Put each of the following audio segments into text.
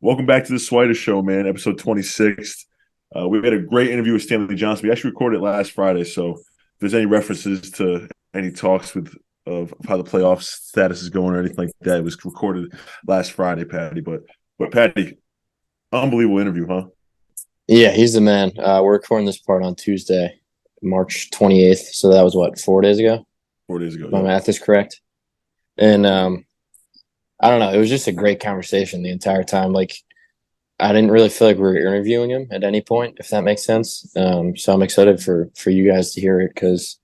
Welcome back to the Swider Show, man. Episode 26. We had a great interview with Stanley Johnson. We actually recorded it last Friday, so if there's any references to any talks of how the playoff status is going or anything like that, it was recorded last Friday, Patty. But Patty, unbelievable interview, huh? Yeah, he's the man. We're recording this part on Tuesday, March 28th. So that was what, 4 days ago? 4 days ago. My Yeah. math is correct. And I don't know. It was just a great conversation the entire time. Like, I didn't really feel like we were interviewing him at any point, if that makes sense. So I'm excited for you guys to hear it because,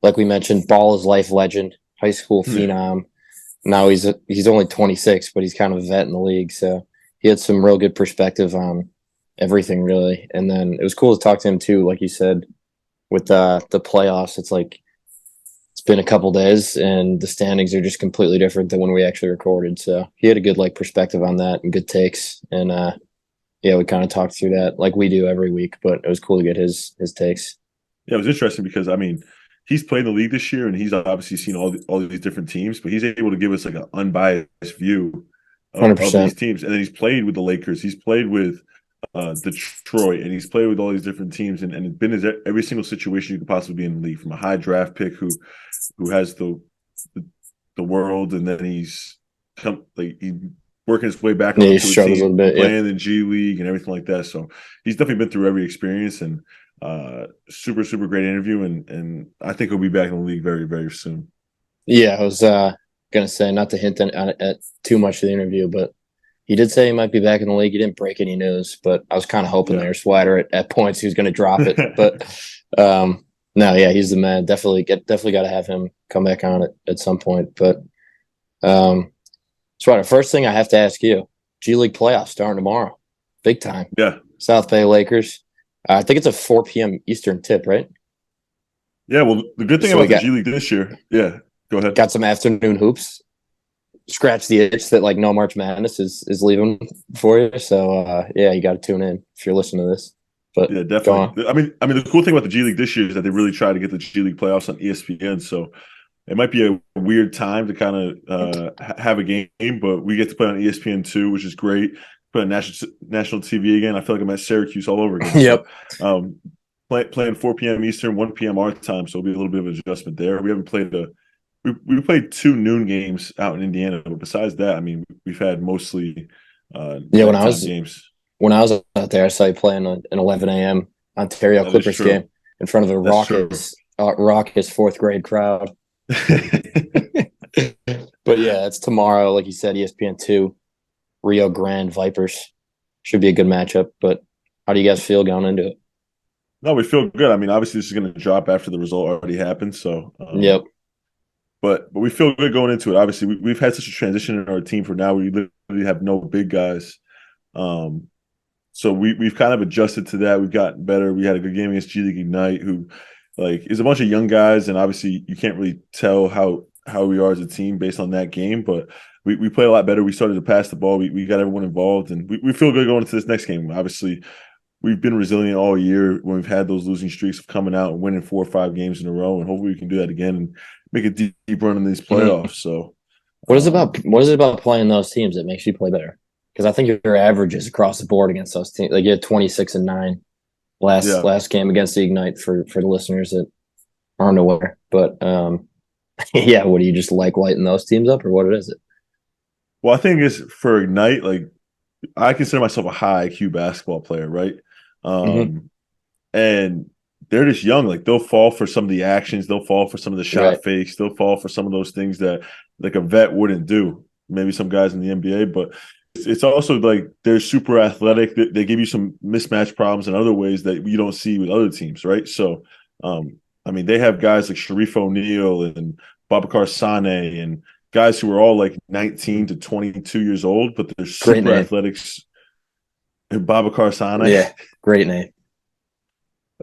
like we mentioned, ball is life legend, high school phenom. Now he's only 26, but he's kind of a vet in the league. So he had some real good perspective on everything, really. And then it was cool to talk to him too, like you said, with the playoffs. It's like it's been a couple days, and the standings are just completely different than when we actually recorded. So he had a good perspective on that and good takes. And yeah, we kind of talked through that like we do every week. But it was cool to get his takes. Yeah, it was interesting because he's played in the league this year, and he's obviously seen all these different teams, but he's able to give us like an unbiased view of these 100%. teams. And then he's played with the Lakers, he's played with Detroit, and he's played with all these different teams, and been in every single situation you could possibly be in the league, from a high draft pick who has the world, and then he's working his way back Yeah, up he to a struggles a team, little bit. playing Yep. in the G League and everything like that. So he's definitely been through every experience, and super great interview, and I think he'll be back in the league very very soon. Yeah, I was gonna say not to hint at too much of the interview, but he did say he might be back in the league. He didn't break any news, but I was kind of hoping Yeah. there, Swider at points he was going to drop it. But no, yeah, he's the man. Definitely got to have him come back on it at some point. But Swider, first thing I have to ask you: G League playoffs starting tomorrow, big time. Yeah. South Bay Lakers. I think it's a 4 p.m. Eastern tip, right? Yeah, well, the good thing So we about the got G League this year, yeah, go ahead. got some afternoon hoops. Scratch the itch that no March Madness is leaving for you. So yeah, you got to tune in if you're listening to this. But Yeah, go on. definitely. The cool thing about the G League this year is that they really try to get the G League playoffs on ESPN. So it might be a weird time to kind of have a game, but we get to play on ESPN2, which is great. Play on national TV again. I feel like I'm at Syracuse all over again. Yep. So, playing 4 p.m. Eastern, 1 p.m. our time, so it'll be a little bit of adjustment there. We haven't played we played two noon games out in Indiana, but besides that, we've had mostly Yeah, nighttime games. when I was out there, I saw you playing an 11 a.m. Ontario That is Clippers true. game in front of a That's true. raucous fourth grade crowd. But yeah, it's tomorrow, like you said, ESPN2, Rio Grande Vipers. Should be a good matchup. But how do you guys feel going into it? No, we feel good. Obviously, this is going to drop after the result already happened. So, Yep. but we feel good going into it. Obviously, we've had such a transition in our team for now. We literally have no big guys. So we've kind of adjusted to that. We've gotten better. We had a good game against G League Ignite, who is a bunch of young guys, and obviously you can't really tell how we are as a team based on that game. But we played a lot better. We started to pass the ball. We got everyone involved, and we feel good going into this next game. Obviously, we've been resilient all year when we've had those losing streaks of coming out and winning 4 or 5 games in a row, and hopefully we can do that again and make a deep run in these Mhm. playoffs. So, What is it about playing those teams that makes you play better? Because I think your averages across the board against those teams, like you had 26-9 yeah. last game against the Ignite for the listeners that aren't aware. But yeah, what do you just like lighting those teams up, or what is it? Well, I think it's for Ignite. I consider myself a high IQ basketball player, right? Mm-hmm. And they're just young. Like, they'll fall for some of the actions, they'll fall for some of the Right. shot fakes, they'll fall for some of those things that like a vet wouldn't do. Maybe some guys in the NBA, but it's also like they're super athletic. They give you some mismatch problems in other ways that you don't see with other teams, right? So, they have guys like Sharif O'Neal and Babacar Sane and guys who are all like 19 to 22 years old, but they're Great super name. athletics. And Babacar Sane. Yeah, great name.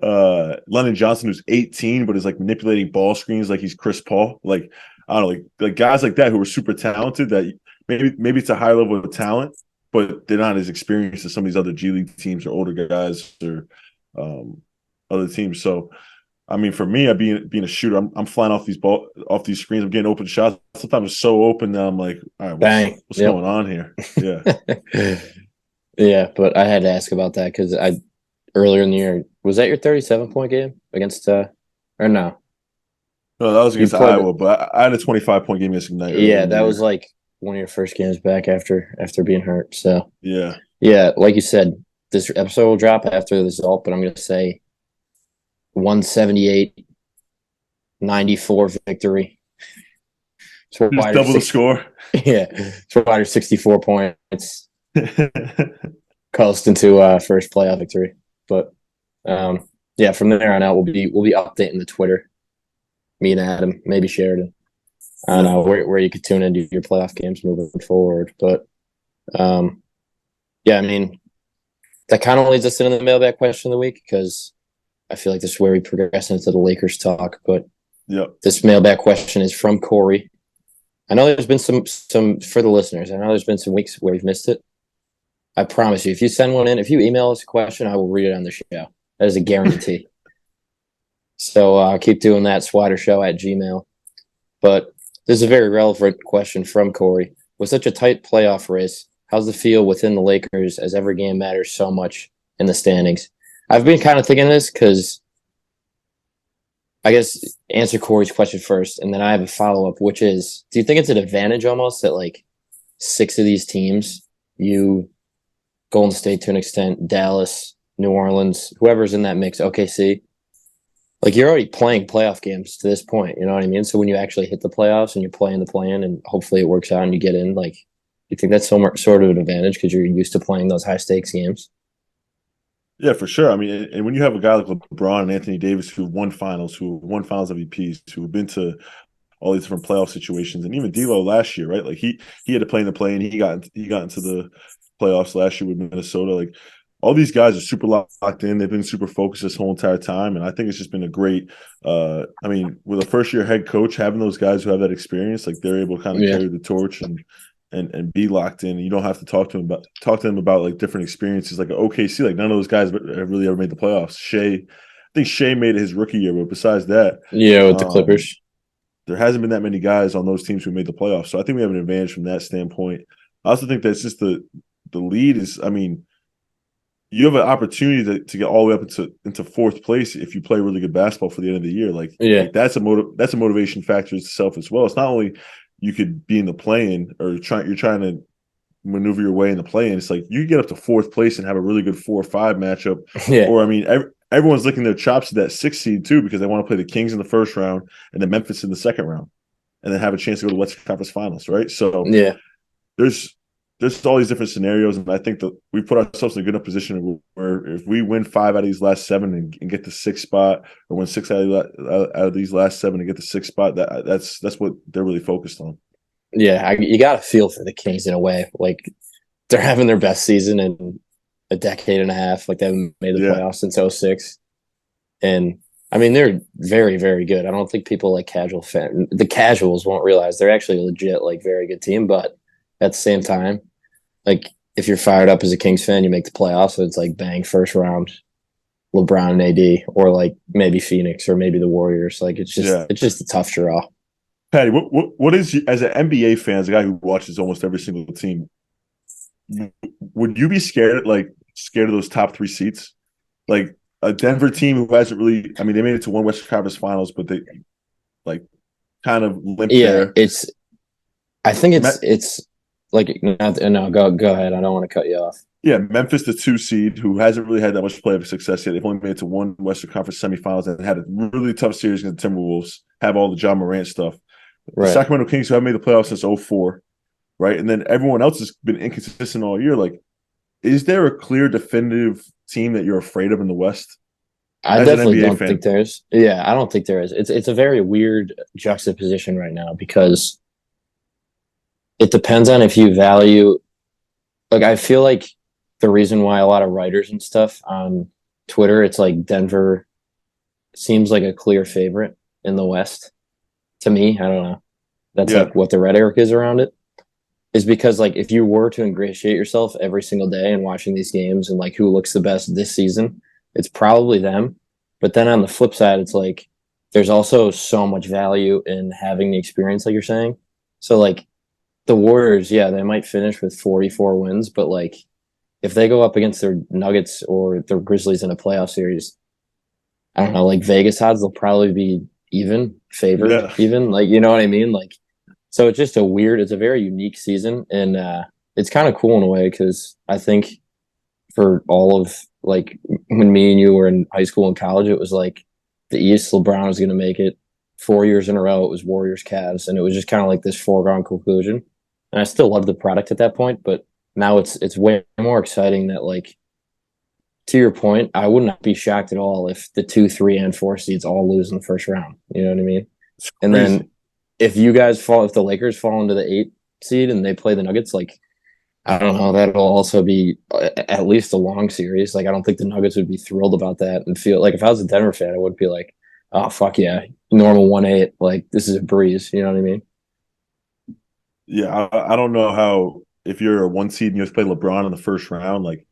Lennon Johnson, who's 18, but is like manipulating ball screens like he's Chris Paul. Like, I don't know, like guys like that who are super talented that maybe it's a high level of talent, but they're not as experienced as some of these other G League teams or older guys or other teams. So, for me, I being a shooter, I'm flying off these screens. I'm getting open shots. Sometimes it's so open that I'm like, all right, Bang. what's Yep. going on here? Yeah. Yeah, but I had to ask about that because I earlier in the year was that your 37-point game against or no? No, that was You against played Iowa, but I had a 25-point game against Ignite earlier yeah, in the that was year. like one of your first games back after being hurt. So Yeah, yeah, like you said, this episode will drop after the result, but I'm gonna say 178-94 victory. just Swider double the 60 score. yeah, Swider 64 points, coasting to first playoff victory. But yeah, from there on out we'll be updating the Twitter, me and Adam, maybe Sheridan. I don't Yeah, know where you could tune into your playoff games moving forward. But um yeah, I mean that kind of leads us into the mailbag question of the week because I feel like this is where we progress into the Lakers talk. But yep. this mailbag question is from Corey. I know there's been some for the listeners. I know there's been some weeks where we've missed it. I promise you, if you send one in, if you email us a question, I will read it on the show. That is a guarantee. So keep doing that, swidershow@gmail. But this is a very relevant question from Corey. With such a tight playoff race, how's the feel within the Lakers as every game matters so much in the standings? I've been kind of thinking this because I guess answer Corey's question first, and then I have a follow up, which is: do you think it's an advantage almost that like six of these teams, you, Golden State to an extent, Dallas, New Orleans, whoever's in that mix, OKC, like you're already playing playoff games to this point, you know what I mean? So when you actually hit the playoffs and you're playing the plan and hopefully it works out and you get in, like you think that's sort of an advantage because you're used to playing those high stakes games. Yeah, for sure. I mean, and when you have a guy like LeBron and Anthony Davis who won finals, who won finals MVPs, who have been to all these different playoff situations, and even D'Lo last year, right? Like he had to play in the play, and he got into the playoffs last year with Minnesota. Like all these guys are super locked in. They've been super focused this whole entire time, and I think it's just been a great. I mean, with a first year head coach, having those guys who have that experience, like they're able to kind of Yeah. carry the torch and be locked in. You don't have to talk to them about like different experiences. Like OKC, like none of those guys have really ever made the playoffs. I think Shea made it his rookie year, but besides that, Yeah, with the um, Clippers. there hasn't been that many guys on those teams who made the playoffs. So I think we have an advantage from that standpoint. I also think that's just the lead is. I mean, you have an opportunity to get all the way up into fourth place if you play really good basketball for the end of the year. Yeah. Like that's a motivation factor itself as well. It's not only you could be in the play-in or you're trying to maneuver your way in the play-in. It's like you get up to fourth place and have a really good 4 or 5 matchup. Yeah. Or I mean, everyone's licking their chops at that 6th seed too because they want to play the Kings in the first round and then Memphis in the second round, and then have a chance to go to the Western Conference Finals. Right, so Yeah. there's all these different scenarios, and I think that we put ourselves in a good enough position where if we win 5 out of these last 7 and get the 6th spot, or win 6 out of these last 7 and get the 6th spot, that's what they're really focused on. Yeah. You got to feel for the Kings in a way. Like they're having their best season in a decade and a half. Like they haven't made the Yeah, playoffs since '06. And I mean, they're very, very good. I don't think people like the casuals won't realize they're actually a legit, like very good team. But at the same time, like if you're fired up as a Kings fan, you make the playoffs, so it's like bang, first round, LeBron and AD, or like maybe Phoenix or maybe the Warriors. Like yeah. it's just a tough draw. Patty, what is as an NBA fan, as a guy who watches almost every single team, would you be scared of those top 3 seats? Like a Denver team who hasn't really, I mean, they made it to one Western Conference Finals, but they like kind of limped Yeah, there. I think Met, it's like no, go ahead. I don't want to cut you off. yeah, Memphis, the 2 seed, who hasn't really had that much playoff success yet. They've only made it to one Western Conference semifinals and had a really tough series against the Timberwolves, have all the John Morant stuff. The Right. Sacramento Kings, who haven't made the playoffs since '04, right? And then everyone else has been inconsistent all year. Like, is there a clear, definitive team that you're afraid of in the West I as an definitely NBA don't think fan? there's. Yeah, I don't think there is. It's a very weird juxtaposition right now because it depends on if you value. Like, I feel like the reason why a lot of writers and stuff on Twitter, it's like Denver seems like a clear favorite in the West. To me, I don't know. That's Yeah, like what the rhetoric is around it. Is because like if you were to ingratiate yourself every single day and watching these games and like who looks the best this season, it's probably them. But then on the flip side, it's like there's also so much value in having the experience, like you're saying. So like the Warriors, yeah, they might finish with 44 wins, but like if they go up against their Nuggets or their Grizzlies in a playoff series, I don't know, like Vegas odds, they'll probably be even favored, Yeah. even like, you know what I mean? Like, so it's just it's a very unique season. And it's kind of cool in a way because I think for all of like when me and you were in high school and college, it was like the East, LeBron was going to make it 4 years in a row. It was Warriors, Cavs, and it was just kind of like this foregone conclusion. And I still loved the product at that point, but now it's way more exciting that like to your point, I would not be shocked at all if the 2, 3, and 4 seeds all lose in the first round. You know what I mean? It's And then crazy. if the Lakers fall into the 8 seed and they play the Nuggets, like I don't know, that'll also be at least a long series. Like I don't think the Nuggets would be thrilled about that and feel like if I was a Denver fan, I would be like, oh fuck yeah, normal 1-8, like this is a breeze. You know what I mean? Yeah, I don't know how if you're a 1 seed and you just play LeBron in the first round, like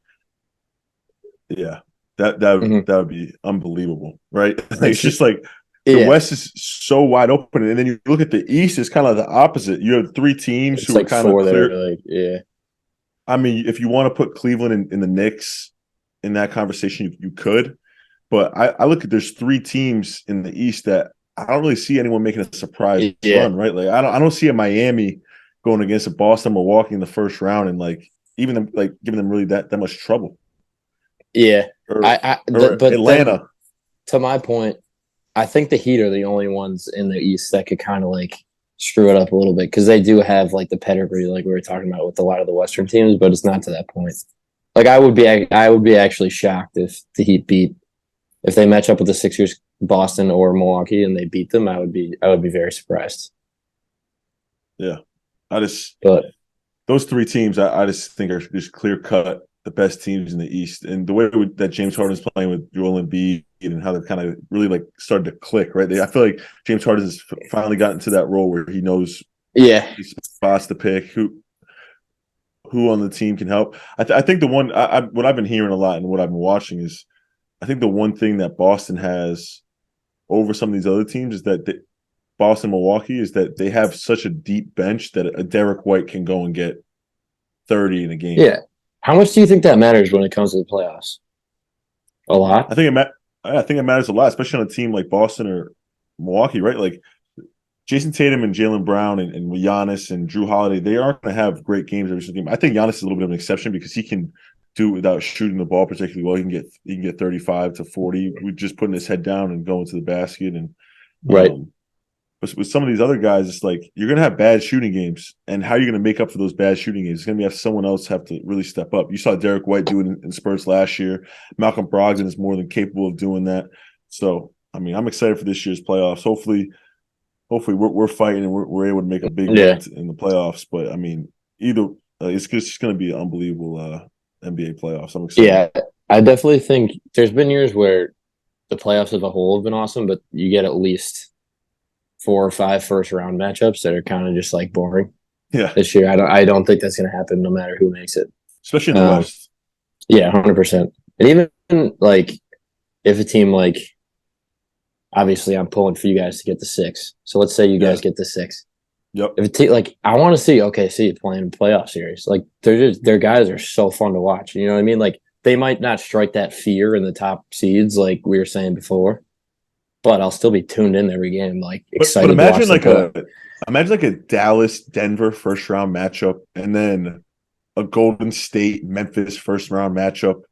yeah, Mm-hmm. that would be unbelievable, right? Like it's It's just like the yeah, West is so wide open, and then you look at the East, it's kind of the opposite. You have 3 teams it's who are like kind of 4 that are clear. like yeah, I mean, if you want to put Cleveland in the Knicks in that conversation, you could. But I look at there's 3 teams in the East that I don't really see anyone making a surprise yeah, run, right? Like I don't see a Miami going against a Boston, Milwaukee in the first round and like even them like giving them really that much trouble. yeah. Or But then Atlanta. to my point, I think the Heat are the only ones in the East that could kind of like screw it up a little bit because they do have like the pedigree, like we were talking about with a lot of the Western teams, but it's not to that point. Like I would be actually shocked if the Heat beat if they match up with the Sixers, Boston or Milwaukee, and they beat them. I would be very surprised. Yeah. I just But those 3 teams I just think are just clear cut the best teams in the East. And the way that James Harden's playing with Joel Embiid and how they've kind of really like started to click, right? I feel like James Harden has finally gotten to that role where he knows yeah, these spots to pick, who on the team can help. I think the one what I've been hearing a lot and what I've been watching is I think the one thing that Boston has over some of these other teams is that Boston, Milwaukee is that they have such a deep bench that a Derek White can go and get 30 in a game. yeah. How much do you think that matters when it comes to the playoffs? A lot. I think I think it matters a lot, especially on a team like Boston or Milwaukee, right? Like Jason Tatum and Jaylen Brown and Giannis and Drew Holiday, they aren't going to have great games every single game. I think Giannis is a little bit of an exception because he can do it without shooting the ball particularly well. He can get 35 to 40 with just putting his head down and going to the basket. And Right. but with some of these other guys, it's like you're going to have bad shooting games, and how are you going to make up for those bad shooting games? It's going to be have someone else have to really step up. You saw Derek White do it in Spurs last year. Malcolm Brogdon is more than capable of doing that. So, I mean, I'm excited for this year's playoffs. Hopefully we're fighting and we're able to make a big run Yeah. in the playoffs. But I mean, either it's just going to be an unbelievable NBA playoffs. I'm excited. Yeah. I definitely think there's been years where the playoffs as a whole have been awesome, but you get at least 4 or 5 first round matchups that are kind of just like boring. Yeah, This year, I don't think that's going to happen no matter who makes it. especially in the Um, West. yeah, 100%. And even like if a team like obviously I'm pulling for you guys to get the 6. So let's say you Yeah. guys get the 6. Yep. If a team like I want to see OKC playing a playoff series, like their guys are so fun to watch. You know what I mean? Like they might not strike that fear in the top seeds like we were saying before, but I'll still be tuned in every game, like But excited to watch them play. imagine like a Dallas Denver first round matchup, and then a Golden State Memphis first round matchup,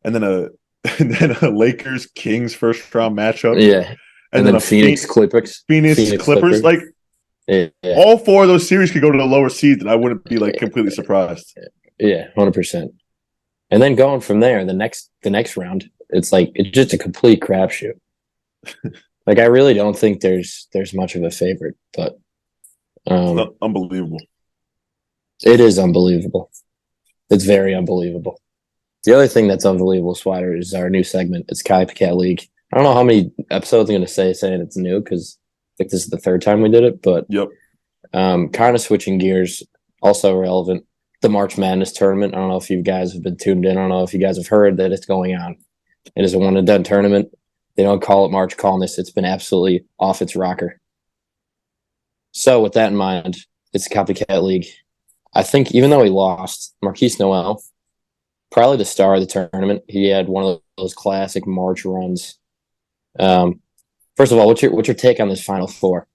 and then a and then a Lakers Kings first round matchup, Yeah, and and then then a Phoenix Phoenix Clippers. Clippers. Like Yeah, yeah, all 4 of those series could go to the lower seeds, and I wouldn't be like completely surprised. yeah, 100%. And then going from there, the next round, it's just a complete crapshoot. Like I really don't think there's much of a favorite, but It's um, unbelievable. it is unbelievable. It's very unbelievable. The other thing that's unbelievable, Swider, is our new segment. It's Copycat League. I don't know how many episodes I'm going to say saying it's new because I think this is the third time we did it, but Yep. kind of switching gears, also relevant. The March Madness tournament. I don't know if you guys have been tuned in. I don't know if you guys have heard that it's going on. It is a one and done tournament. They don't call it March Calmness. It's been absolutely off its rocker. So with that in mind, it's a Copycat League. I think even though he lost, Marquise Noel probably the star of the tournament. He had one of those classic March runs. First of all, what's your take on this Final Four?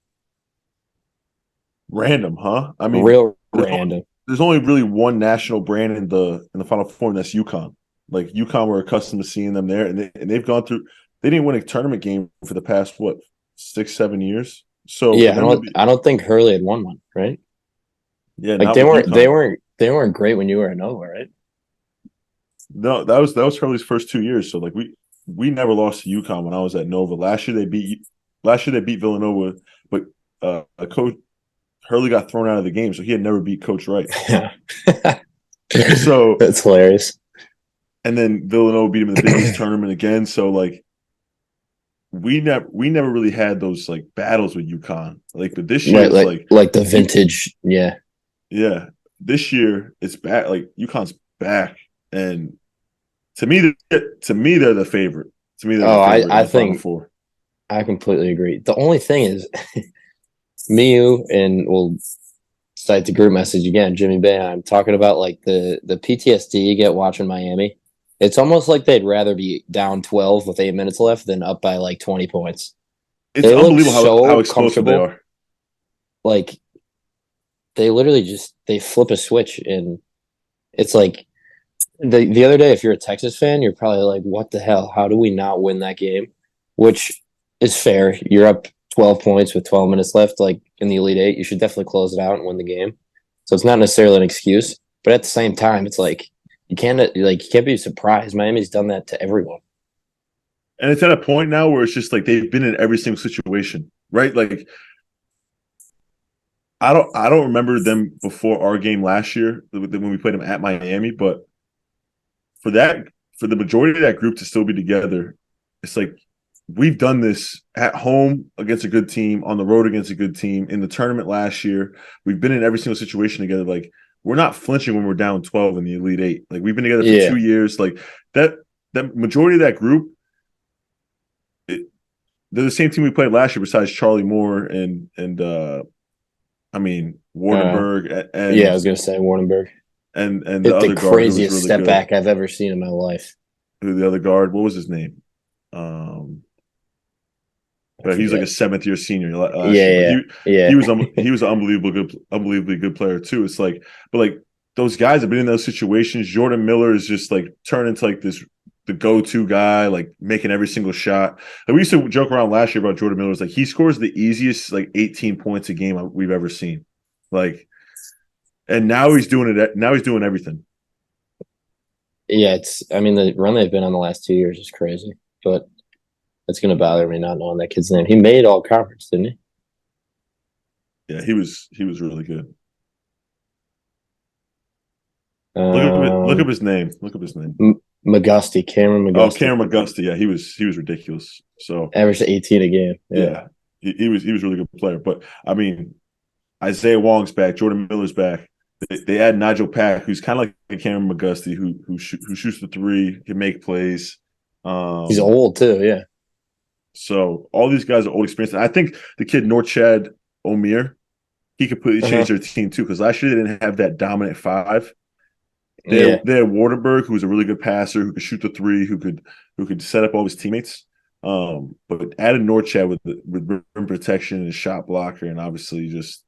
Random, huh? I mean, Real there's only, random. there's only really one national brand in the Final Four, and that's UConn. Like UConn, we're accustomed to seeing them there, and they've gone through. They didn't win a tournament game for the past 6-7 years. So for Yeah, I them to don't be, I don't think Hurley had won one, right? yeah, Like not they with weren't they UConn. weren't they weren't great when you were at Nova, right? No, that was Hurley's first 2 years. So like we never lost to UConn when I was at Nova. Last year they beat Villanova, but coach Hurley got thrown out of the game, so he had never beat Coach Wright. Yeah. So That's hilarious. and then Villanova beat him in the Big East tournament again. So like we never really had those like battles with UConn. Like, but this year Right, it's like like the you vintage, yeah. yeah. This year it's back. Like UConn's back, and to me they're the favorite. To me they're the Oh, favorite in I the Final think Four. I completely agree. The only thing is me, you, and we'll cite the group message again, Jimmy Bay. I'm talking about like the PTSD you get watching Miami. It's almost like they'd rather be down 12 with 8 minutes left than up by like 20 points. It's They look unbelievable how so explosive they comfortable. are. Like they literally just they flip a switch and it's like the other day, if you're a Texas fan, you're probably like, what the hell? How do we not win that game? Which is fair. You're up 12 points with 12 minutes left, like in the Elite Eight. You should definitely close it out and win the game. So it's not necessarily an excuse, but at the same time, it's like you can't be surprised. Miami's done that to everyone. And it's at a point now where it's just like they've been in every single situation, right? Like I don't remember them before our game last year when we played them at Miami, but for that for the majority of that group to still be together, it's like we've done this at home against a good team, on the road against a good team, in the tournament last year. We've been in every single situation together. Like we're not flinching when we're down 12 in the Elite Eight. Like we've been together for Yeah, 2 years. Like that majority of that group, it, they're the same team we played last year besides Charlie Moore and I mean uh, Wardenberg yeah. I and was gonna say Wardenberg and the hit the other guard who was craziest really step good. back I've ever seen in my life. Who the other guard? What was his name? Um, I but he's like a forget. seventh year senior last year. But Yeah, he yeah, was he was an unbelievably good player too. It's like, but like those guys have been in those situations. Jordan Miller is just like turned into like this the go to guy, like making every single shot. And we used to joke around last year about Jordan Miller. It's like he scores the easiest like 18 points a game we've ever seen. Like, and now he's doing it. Now he's doing everything. yeah. It's. I mean, the run they've been on the last 2 years is crazy, but it's gonna bother me not knowing that kid's name. He made all conference, didn't he? Yeah, he was really good. Look up Um, his name. Look up his name. McGusty, Cameron Oh, McGusty, Cameron McGusty. Yeah, he was ridiculous. So averaged 18 a game. Yeah, yeah, he was a really good player. But I mean, Isaiah Wong's back. Jordan Miller's back. They add Nigel Pack, who's kind of like a Cameron McGusty, who shoots the three, can make plays. he's Um, old too. Yeah, so all these guys are old experience. And I think the kid Norchad Omir, he completely uh-huh. changed their team too. Because last year they didn't have that dominant five. Yeah. They had Wardenberg, who was a really good passer, who could shoot the three, who could set up all his teammates. But added Norchad with rim protection and shot blocker, and obviously He just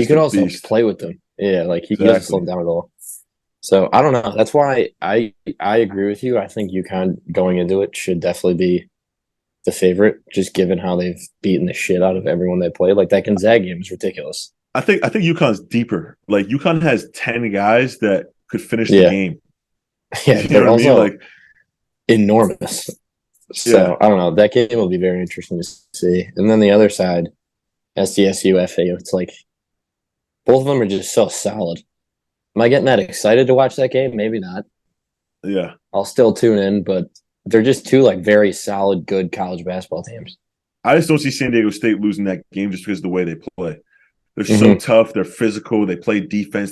could a also beast. play with them. Yeah, like he doesn't slow Exactly. him down at all. So I don't know. That's why I agree with you. I think UConn going into it should definitely be the favorite, just given how they've beaten the shit out of everyone they played. Like that Gonzaga game is ridiculous. I think UConn's deeper. Like UConn has 10 guys that could finish the Yeah, game. yeah. You know They're what I mean? also Like, enormous. yeah, So I don't know. That game will be very interesting to see. And then the other side, SDSU FAU. It's like both of them are just so solid. Am I getting that excited to watch that game? Maybe not. yeah. I'll still tune in, but they're just two like very solid, good college basketball teams. I just don't see San Diego State losing that game just because of the way they play. They're so Mm-hmm. tough. They're physical. They play defense.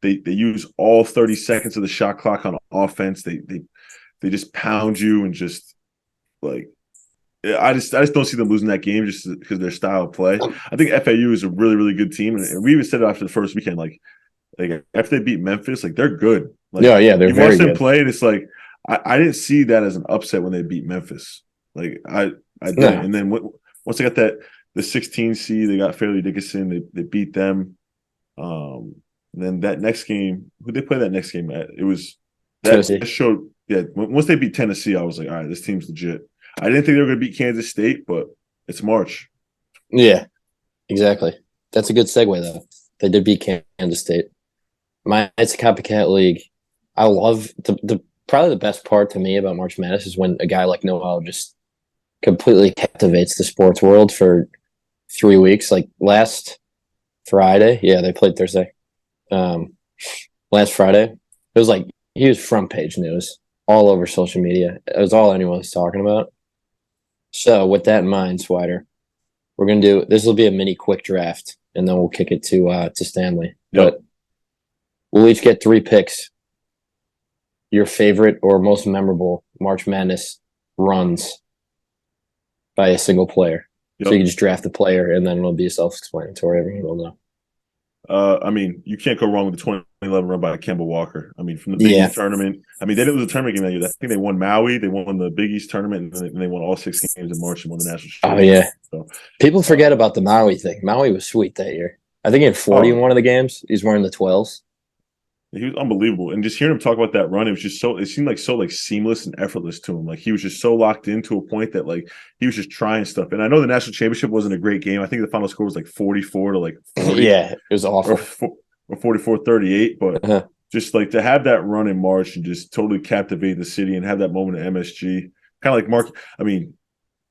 They use all 30 seconds of the shot clock on offense. They just pound you and just like I just don't see them losing that game just because of their style of play. I think FAU is a really really good team, and we even said it after the first weekend. Like after they beat Memphis, like they're good. Like Yeah, they're you very watch them good. play, and it's like I didn't see that as an upset when they beat Memphis. Like I didn't. No, And then once they got the 16 seed, they got Fairleigh Dickinson. They beat them. And then that next game, who they play that next game at? It was that Tennessee. showed. Yeah, once they beat Tennessee, I was like, all right, this team's legit. I didn't think they were going to beat Kansas State, but it's March. Yeah, exactly. That's a good segue though. They did beat Kansas State. It's a copycat league. I love the probably the best part to me about March Madness is when a guy like Noel just completely captivates the sports world for 3 weeks. Like last Friday, yeah, they played Thursday. Um, Last Friday, it was like he was front page news all over social media. It was all anyone was talking about. So with that in mind, Swider, we're gonna do this. Will be a mini quick draft, and then we'll kick it to Stanley. Yep. But we'll each get 3 picks. Your favorite or most memorable March Madness runs by a single player. Yep. So you can just draft the player, and then it'll be self-explanatory. Everyone will know. I mean, you can't go wrong with the 2011 run by Kemba Walker. I mean, from the Big Yeah. East tournament. I mean, they didn't lose a tournament game that year. I think they won Maui. They won the Big East tournament, and they won all 6 games in March and won the national Oh championship. yeah. So, People forget about the Maui thing. Maui was sweet that year. I think he had 40 in one of the games. He's wearing the 12s. he was unbelievable. And just hearing him talk about that run, it was just it seemed like so like seamless and effortless to him. Like he was just so locked into a point that like he was just trying stuff. And I know the national championship wasn't a great game. I think the final score was like 44 to like 40. Yeah, it was awful. Or 44-38. But Uh-huh. just like to have that run in March and just totally captivate the city and have that moment at MSG. Kind of like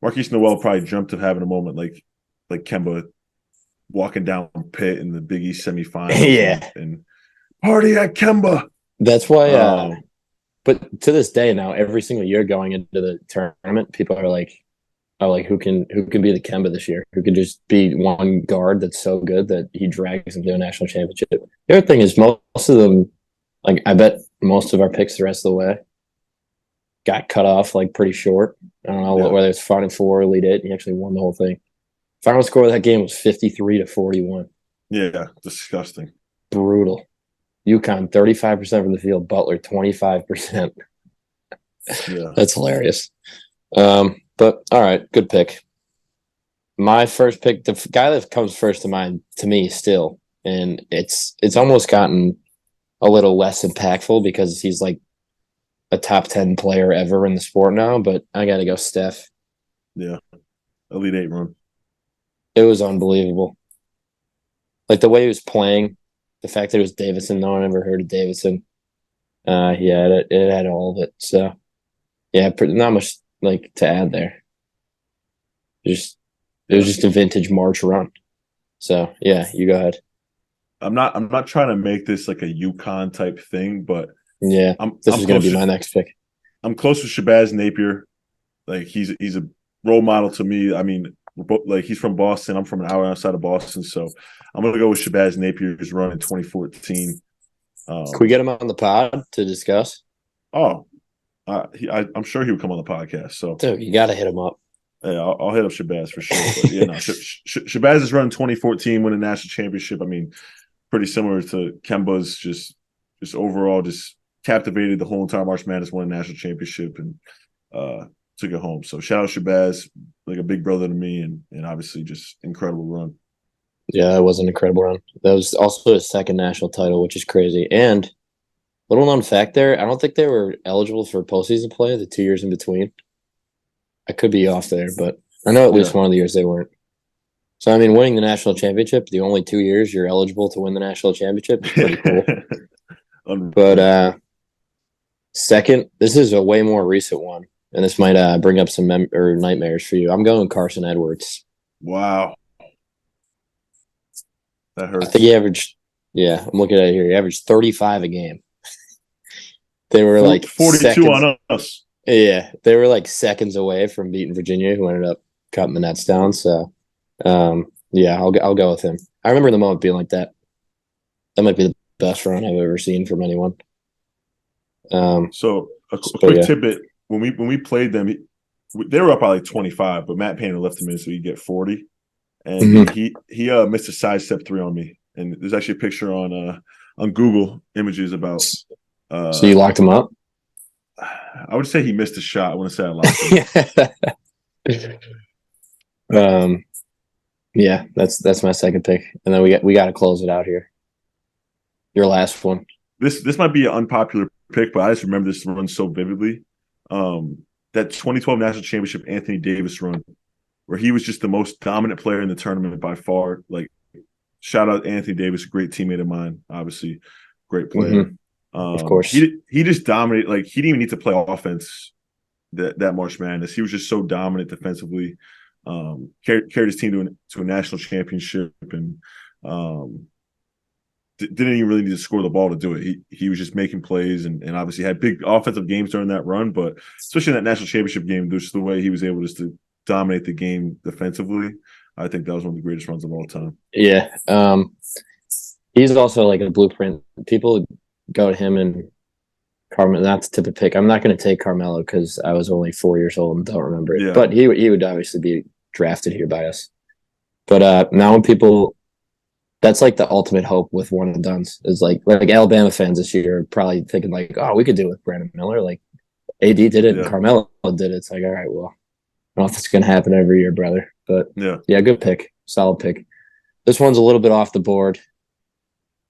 Marquise Noel probably dreamt of having a moment like Kemba walking down Pitt in the Big East semifinals. Yeah. And party at Kemba. That's why but to this day now, every single year going into the tournament, people are like who can be the Kemba this year? Who can just be one guard that's so good that he drags them to a national championship? The other thing is most of them, like I bet most of our picks the rest of the way got cut off like pretty short. I don't know whether it's Final Four, Elite Eight. He actually won the whole thing. Final score of that game was 53-41. Yeah, disgusting. Brutal. UConn 35% from the field, Butler 25%. Yeah. That's hilarious. But all right, good pick. My first pick, the guy that comes first to mind to me still, and it's almost gotten a little less impactful because he's like a top 10 player ever in the sport now, but I got to go Steph. Yeah. Elite Eight run. It was unbelievable. Like the way he was playing, the fact that it was Davidson, no one ever heard of Davidson. Yeah, it had all of it. So, yeah, not much like to add there. It was just a vintage March run. So, yeah, you go ahead. I'm not trying to make this like a UConn type thing, but yeah, this is going to be my next pick. I'm close with Shabazz Napier. Like he's a role model to me. I mean, like he's from Boston. I'm from an hour outside of Boston, so I'm gonna go with Shabazz Napier's run in 2014. Can we get him on the pod to discuss? Oh, I'm sure he would come on the podcast. So, dude, you got to hit him up. Yeah, I'll hit up Shabazz for sure. But yeah, no, Shabazz's run in 2014, win a national championship. I mean, pretty similar to Kemba's. Just overall, just captivated the whole entire March Madness, won a national championship, and took it home. So shout out Shabazz, like a big brother to me, and obviously just incredible run. Yeah, that was an incredible run. That was also his second national title, which is crazy. And little known fact there, I don't think they were eligible for postseason play the 2 years in between. I could be off there, but I know at least one of the years they weren't. So, I mean, winning the national championship, the only 2 years you're eligible to win the national championship is pretty cool. But second, this is a way more recent one, and this might bring up some nightmares for you. I'm going Carson Edwards. Wow. That hurts. I think he averaged, I'm looking at it here, he averaged 35 a game. They were like 42 seconds on us. Yeah, they were like seconds away from beating Virginia, who ended up cutting the Nets down. So, I'll go with him. I remember the moment being like that. That might be the best run I've ever seen from anyone. So a quick tidbit: when we played them, they were up by like 25, but Matt Payne left them in so you get 40, and he missed a sidestep three on me. And there's actually a picture on Google Images about So you locked him up? I would say he missed a shot. I want to say I locked him. Yeah, that's my second pick, and then we got to close it out here. Your last one. This might be an unpopular pick, but I just remember this run so vividly. That 2012 national championship Anthony Davis run, where he was just the most dominant player in the tournament by far. Like, shout out Anthony Davis, a great teammate of mine, obviously, great player. Mm-hmm. Of course, he just dominated. Like, he didn't even need to play offense that March Madness. He was just so dominant defensively. Carried his team to a national championship, and didn't even really need to score the ball to do it. He was just making plays, and obviously had big offensive games during that run. But especially in that national championship game, just the way he was able just to dominate the game defensively, I think that was one of the greatest runs of all time. Yeah, he's also like a blueprint. People go to him and Carmelo. That's the type of pick. I'm not going to take Carmelo because I was only 4 years old and don't remember it. Yeah. But he would obviously be drafted here by us. But now when people, that's like the ultimate hope with one and dones is like Alabama fans this year are probably thinking like, oh, we could do it with Brandon Miller. Like AD did it and Carmelo did it. It's like, all right, well, I don't know if it's going to happen every year, brother. But yeah, good pick. Solid pick. This one's a little bit off the board,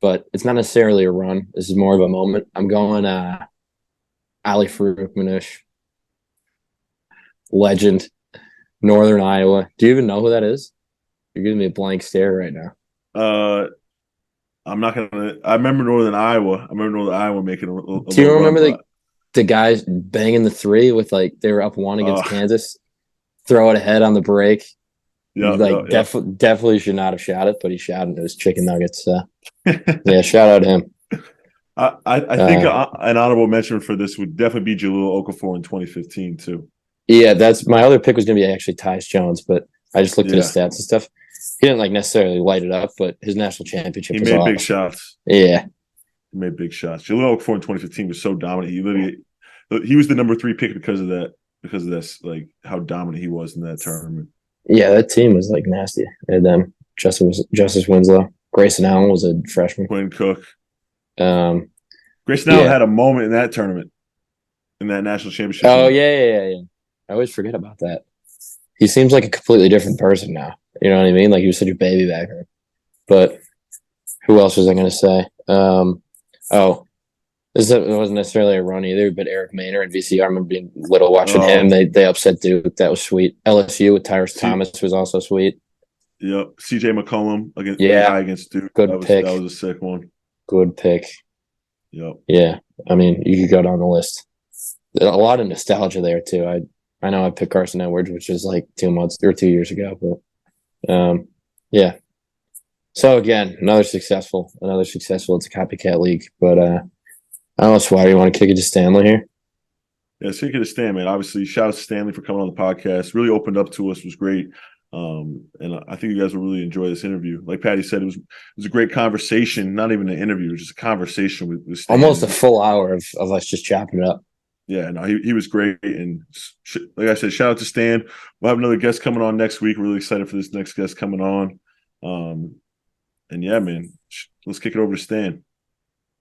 but it's not necessarily a run. This is more of a moment. I'm going Ali Farouk legend, Northern Iowa. Do you even know who that is? You're giving me a blank stare right now. I'm not gonna. I remember Northern Iowa. I remember Northern Iowa making a Do you remember the guys banging the three with like they were up one against Kansas, throw it ahead on the break? Yeah, definitely should not have shot it, but he shot it. It was chicken nuggets. Yeah, shout out to him. I think an honorable mention for this would definitely be Jahlil Okafor in 2015 too. Yeah, that's my other pick was going to be actually Tyus Jones, but I just looked at his stats and stuff. He didn't like necessarily light it up, but his national championship. He made big shots. Yeah, he made big shots. Jahlil Okafor in 2015 was so dominant. He was the number 3 pick because of that. Because of this, like how dominant he was in that tournament. Yeah, that team was like nasty. And then Justice Winslow, Grayson Allen was a freshman. Quinn Cook. Grayson Allen had a moment in that tournament, in that national championship. Oh yeah. I always forget about that. He seems like a completely different person now. You know what I mean? Like he was such a baby back then. But who else was I going to say? This wasn't necessarily a run either, but Eric Maynor and VCR. I remember being little watching him. They upset Duke. That was sweet. LSU with Tyrus Thomas was also sweet. Yep. CJ McCollum against Duke. Good pick. That was a sick one. Good pick. Yep. Yeah. I mean, you could go down the list. A lot of nostalgia there too. I know I picked Carson Edwards, which is like 2 months or 2 years ago, but yeah. So again, another successful. It's a copycat league, but I don't know, Swider, you want to kick it to Stanley here? Yeah, kick it to Stan, man. Obviously, shout out to Stanley for coming on the podcast. Really opened up to us. It was great. And I think you guys will really enjoy this interview. Like Patty said, it was a great conversation. Not even an interview, it was just a conversation with Stan. Almost a full hour of us just chopping it up. Yeah, no, he was great. And like I said, shout out to Stan. We'll have another guest coming on next week. We're really excited for this next guest coming on. And yeah, man, let's kick it over to Stan.